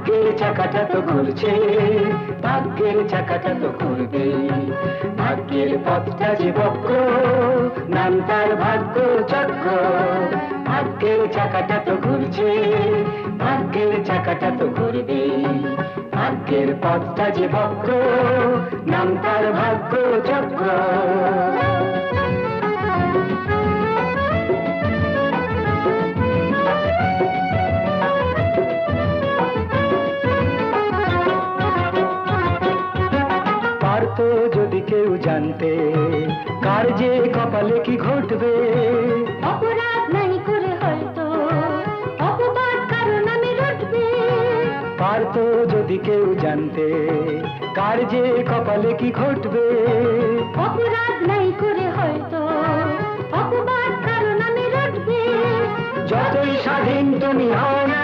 ভাগ্যের চাকাটা তো ঘুরছে, ভাগ্যের চাকাটা তো ঘুরবে। ভাগ্যের পথটা যে বক্র, নাম তার ভাগ্য চক্র। ভাগ্যের চাকাটা তো ঘুরছে, ভাগ্যের চাকাটা তো ঘুরবে। ভাগ্যের পথটা যে বক্র, নাম তার ভাগ্য চক্র। পারতো যদি কেউ জানতে, কার যে কপালে কি ঘটবে। অপরাধ নাই করে হয়তো অপবাদ কারো নামে রটবে। পারতো যদি কেউ জানতে, কার যে কপালে কি ঘটবে। অপরাধ নাই করে হয়তো অপবাদ কারো নামে রটবে। যতই স্বাধীন তুমি হও না,